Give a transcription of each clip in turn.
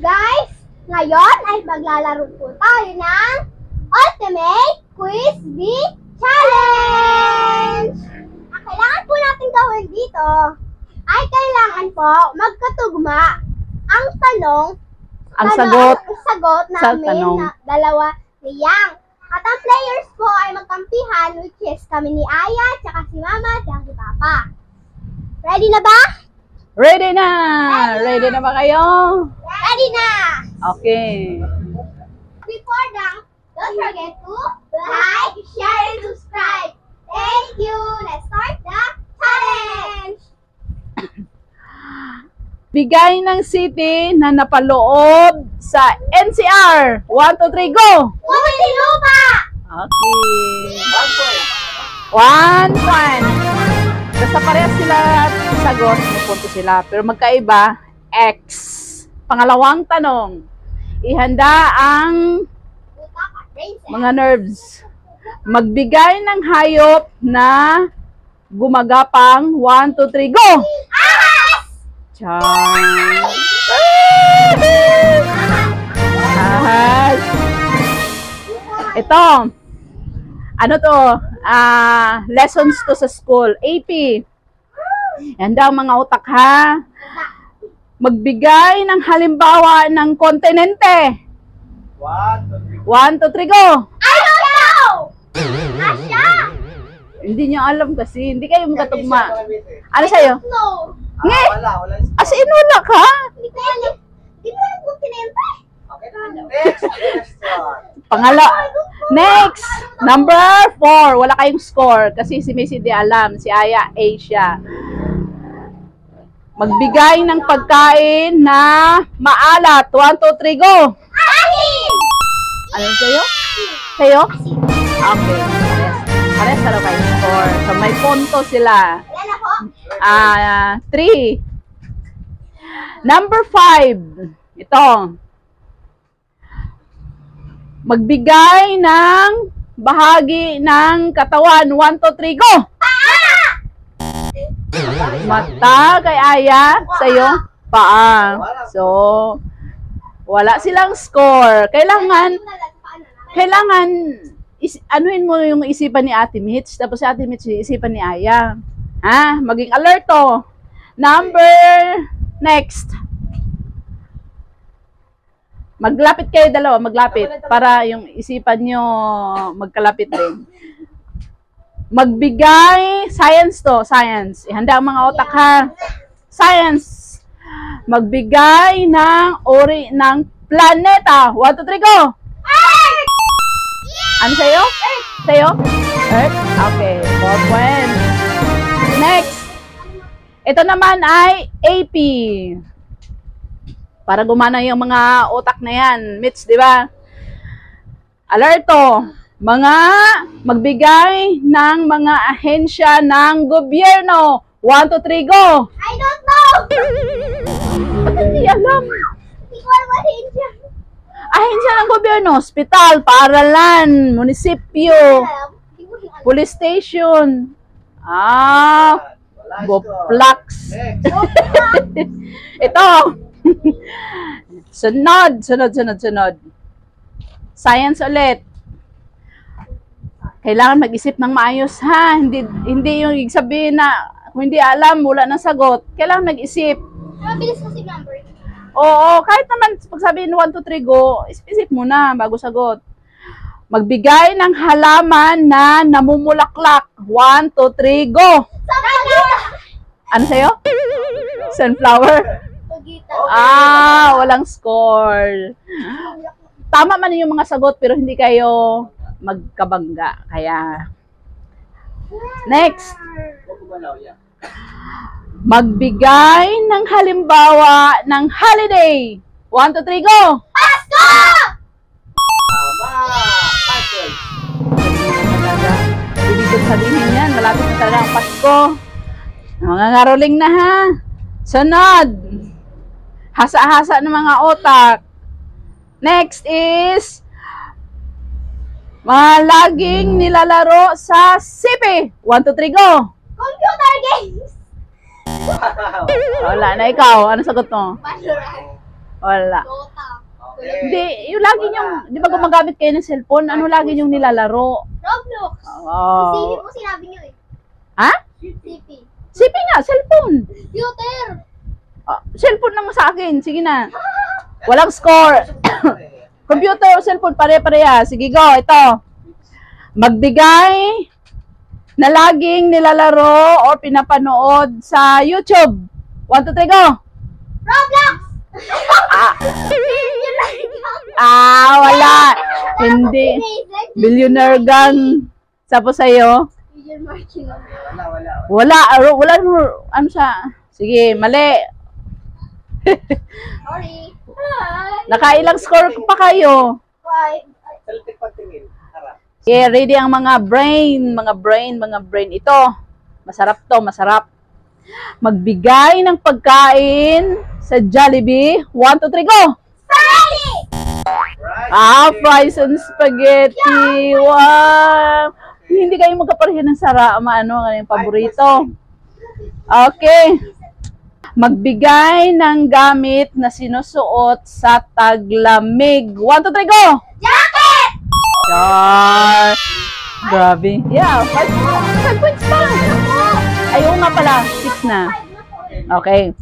Guys, ngayon ay maglalaro po tayo ng Ultimate Quiz Bee Challenge! Ang kailangan po natin gawin dito ay kailangan po magkatugma ang tanong Ang sagot sa namin tanong. na dalawa ni Yang. At ang players po ay magkampihan, which is kami ni Aya, tsaka si Mama, tsaka si Papa. Ready na ba? Ready na! Ready na ba kayo? Ready na! Okay. Before that, don't forget to like, share, and subscribe. Thank you! Let's start the challenge! Bigay ng city na napaloob sa NCR. 1, 2, 3, go! Muntinlupa! Okay. 1 point. Basta parehas sila sagot, may punto sila. Pero magkaiba, X. Pangalawang tanong. Ihanda ang mga nerves. Magbigay ng hayop na gumagapang. 1, 2, 3, go! Char. Ahas. Ito. Ano to? Lessons to sa school. AP. Yan daw mga utak ha. Magbigay ng halimbawa ng kontinente. 1, 2, 3, go! I don't know! Asya! Hindi niyo alam kasi. Hindi kayo magkatugma. Ano sa'yo? No! Nge! Wala. As in, wala ka? Hindi ko alam. Hindi mo alam kung tinente. Okay na. Next question. Next! Number 4. Wala kayong score. Kasi si Missy di alam. Si Aya, A siya. Magbigay ng pagkain na maalat. 1, 2, 3, go! Asin! Ano sa'yo? Sa'yo? Okay. Pares na kayo score. So may punto sila. Wala na po. 3. Number 5. Ito. Magbigay ng bahagi ng katawan. 1, 2, 3, go! Mata kay Aya. Sa'yo? Paa. So, wala silang score. Kailangan anuhin mo yung isipan ni Ate Mitch, tapos si Ate Mitch yung isipan ni Aya. Ha? Maging alerto. Next. Maglapit kayo dalawa, maglapit. Para yung isipan nyo magkalapit din. Magbigay, science to, science. Ihanda ang mga otak ha. Science. Magbigay ng uri ng planeta. 1, 2, 3, go! Ano sa'yo? Sa'yo? Earth? Okay. 4 points. Next. Ito naman ay AP. Para gumana yung mga utak na yan. Mitch, di ba? Alerto. Magbigay ng mga ahensya ng gobyerno. 1, 2, 3, go! I don't know! Ba't hindi alam? Hindi ko alam ano yun siya. Ahensya ng gobyerno. Hospital, paaralan, munisipyo, Hindi ko alam. police station. Boplax. Next. Ito. Sunod. Science ulit. Kailangan mag-isip ng maayos ha. Hindi yung sabihin na kung hindi alam, wala ng sagot. Kailangan mag-isip. Mabilis kasi number. Oo, kahit naman pag sabihin 1, 2, 3, go, isip muna bago sagot. Magbigay ng halaman na namumulaklak. 1, 2, 3, go! Ano sa'yo? Sunflower? Walang score. Tama man yung mga sagot pero hindi kayo magkabangga. Kaya, next. Magbigay ng halimbawa ng holiday. 1, 2, 3, go! Pasko! Tama. 5 points. Ibig sabihin yan, malapit na talaga ang Pasko. Mga ngaroling na ha. Sunod. Hasa-hasa ng mga otak. Next is mga laging nilalaro sa CP. 1, 2, 3, go! Computer games! Wow. Wala na ikaw. Ano sagot mo? Bachelorette. Wala. Dota. Okay. Hindi, yung lagi yung, di ba gumagamit kayo ng cellphone? Ano lagi yung nilalaro? Roblox. Oh. CP po sinabi niyo eh. Ha? CP. Sipi nga, cellphone. Computer. Cellphone naman sa akin. Sige na. Walang score. Computer o cellphone, pare-pareha. Sige, go. Ito. Magbigay na laging nilalaro o pinapanood sa YouTube. 1, 2, 3, go. Roblox. Wala. Hindi. Billionaire gang. Sapo sa'yo? Wala. Wala mo. Ano siya? Sige, mali. Sorry. Nakailang score pa kayo? Five. Saltik pagtingin. Harap. Okay, ready ang mga brain. Ito. Masarap to, masarap. Magbigay ng pagkain sa Jollibee. 1, 2, 3, go! Right. Fries and spaghetti. Wow! Hindi kayo magkapareho ng ano yung paborito. Okay. Magbigay ng gamit na sinusuot sa taglamig. 1, 2, 3, go! Jacket! Char! Grabe. Yeah, 5 points pa. Ayaw nga pala. 6 na. Okay.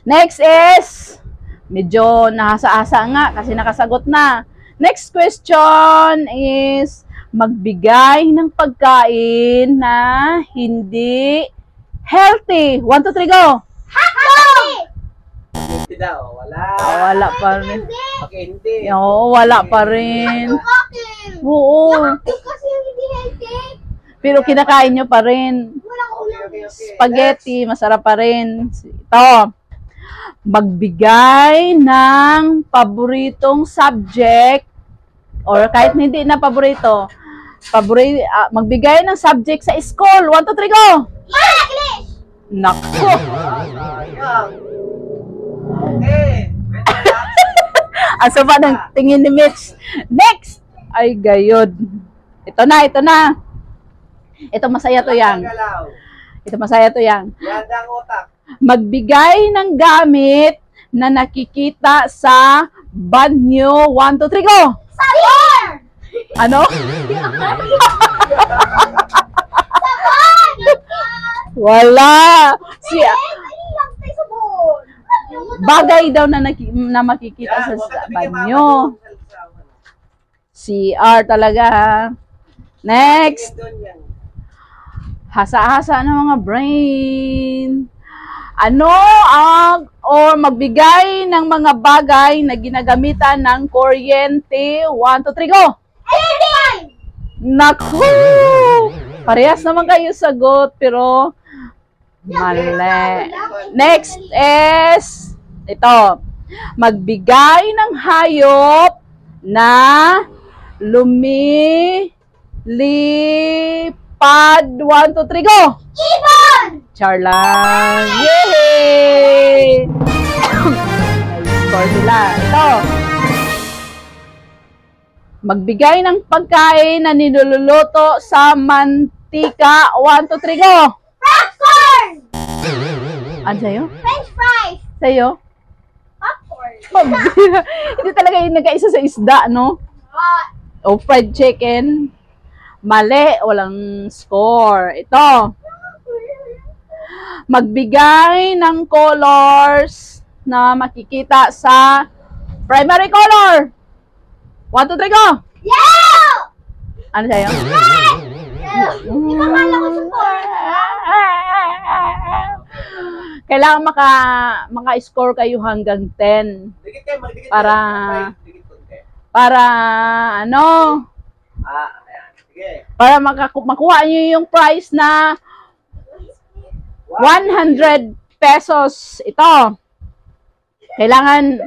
Next is, medyo nahasa-asa nga kasi nakasagot na. Next question is, magbigay ng pagkain na hindi healthy. 1, 2, 3, go! Happy! Hindi daw. Wala. Wala pa rin. Okay, hindi. Oo, wala pa rin. Happy! Oo. Kasi hindi healthy. Pero kinakain nyo pa rin. Walang ulam. Okay. Spaghetti, masarap pa rin. Ito. Magbigay ng paboritong subject or kahit hindi na paborito. Magbigay ng subject sa school. 1, 2, 3, go! English! Nako. Sayang. Okay. Asa ba ng tingin ni Mitch? Next! Ay, gayod. Ito na. Ito masaya to yang. Galaw. Ito masaya to yang. Yandang utak. Magbigay ng gamit na nakikita sa banyo. 1, 2, 3, go! Sabon! Ano? Sabon! Wala. Si Mali lang tayo sabon. bagay daw na makikita sa banyo. CR talaga. Next. Hasa-hasa ng mga brain. Ano ang or magbigay ng mga bagay na ginagamitan ng kuryente? 1, 2, 3, go! Anything! Naku! Parehas naman kayo sagot, pero mali. Next is ito. Magbigay ng hayop na lumilipad. 1, 2, 3, go! Ibon! Charlang! Yay! Score sila. Ito. Magbigay ng pagkain na niluluto sa mantika. 1, 2, 3, go! Popcorn! Ano sa'yo? French fries! Sa'yo? Popcorn! Hindi talaga yung nagkaisa sa isda, no? O fried chicken. Mali. Walang score. Ito. Magbigay ng colors na makikita sa primary color. 1, 2, 3, go! Yeah! Ano sa'yo? Di ba kala ko support? Kailangan maka-score kayo hanggang 10 para ano? Ayan. Sige. Para makuha niyo yung prize na 100 pesos. Ito. Kailangan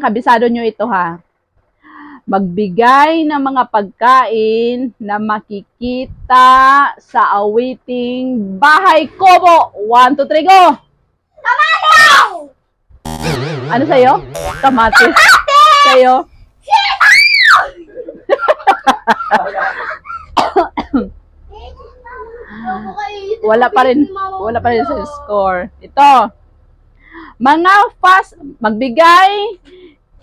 kabisado nyo ito, ha. Magbigay ng mga pagkain na makikita sa awiting bahay kubo. 1, 2, 3, go! Kamatis! Ano sa'yo? Kamatis. Sa'yo? Wala pa rin sa score. Ito. Magbigay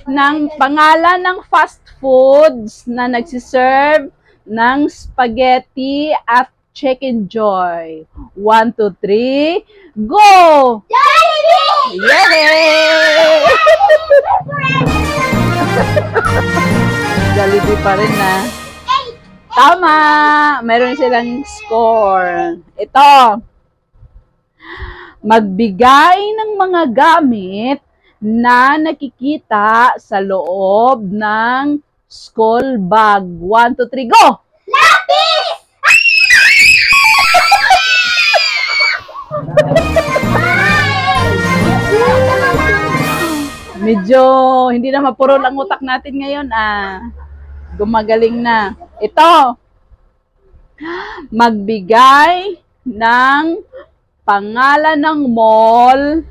ng pangalan ng fast foods na nagsiserve ng spaghetti at Chicken Joy. 1, 2, 3, go! Jollibee! Yay! Jollibee pa rin na. Tama! Meron silang score. Ito. Magbigay ng mga gamit na nakikita sa loob ng school bag. 1, 2, 3, go! Lapis! Medyo hindi na mapurol ang utak natin ngayon. Gumagaling na. Ito. Magbigay ng pangalan ng mall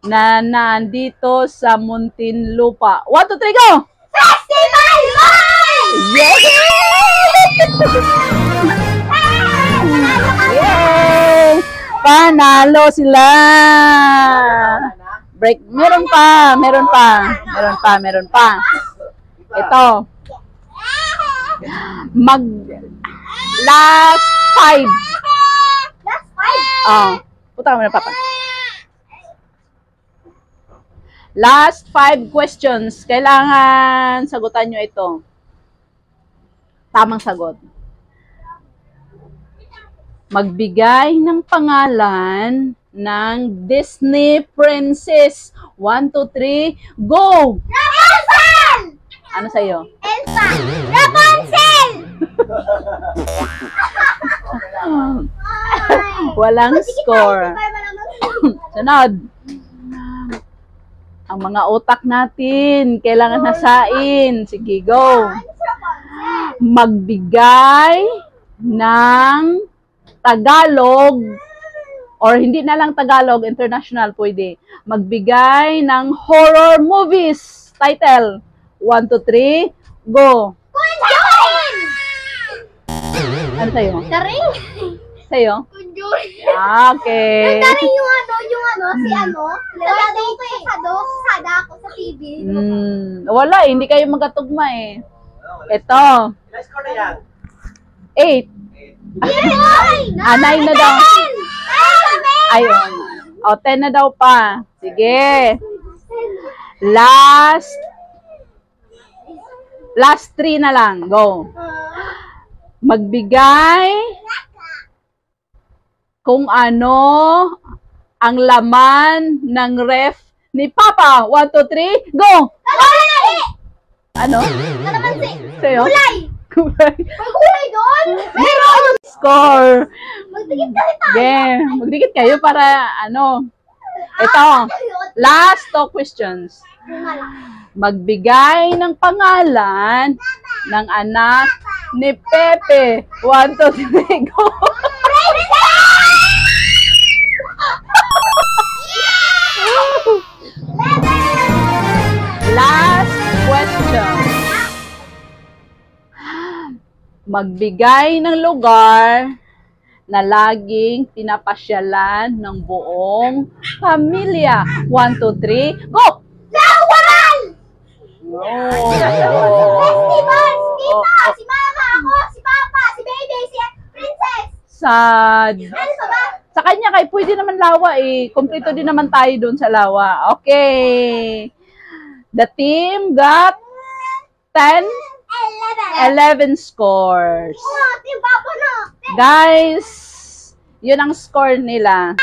na nandito sa Muntinlupa. 1, 2, 3, go! Festival Mall! Yay! Yay! Panalo sila! Break. Meron pa. Ito. Last 5. That's fine. Puta ka muna, Papa. Last 5 questions. Kailangan sagutan nyo ito. Tamang sagot. Magbigay ng pangalan ng Disney princess. 1, 2, 3, go! Rapunzel! Ano sa'yo? Elsa! Rapunzel! Walang score. Sunod. Ang mga utak natin, kailangan nasain. Sige, go. Magbigay ng Tagalog, or hindi na lang Tagalog, international pwede. Magbigay ng horror movies. Title. 1, 2, 3, go. Conjuring! Ano sa'yo? The Ring? Sa'yo? Conjuring. Okay. The Ring yung si Nagado ko sa sada ako sa TV. Wala, hindi kayo magkatugma eh. Ito. Ilang score na yan? 8. Yay! 9 na daw. Ayun. 10 na daw pa. Sige. Last 3 na lang. Go. Magbigay kung ano ang laman ng ref ni Papa. 1, 2, 3, go! Kalamansi! Ano? Kalamansi! Sa'yo? Gulay! Gulay. May gulay doon? Meron! Score! Magdikit ka rin tayo. Game. Magdikit kayo para ano. Ito. Last 2 questions. Magbigay ng pangalan ng anak ni Pepe. 1, 2, 3, go! Last question. Magbigay ng lugar na laging pinapasyalan ng buong pamilya. 1, 2, 3, go! Lawaran! Oh. Festival! Si Mama, ako, si Papa, si Baby, si Princess. Sad. Ano pa ba? Sa kanya kay pwede naman lawa eh. Kompleto din naman tayo doon sa lawa. Okay. The team got 10, 11 scores. Team Papa na. Guys, yun ang score nila.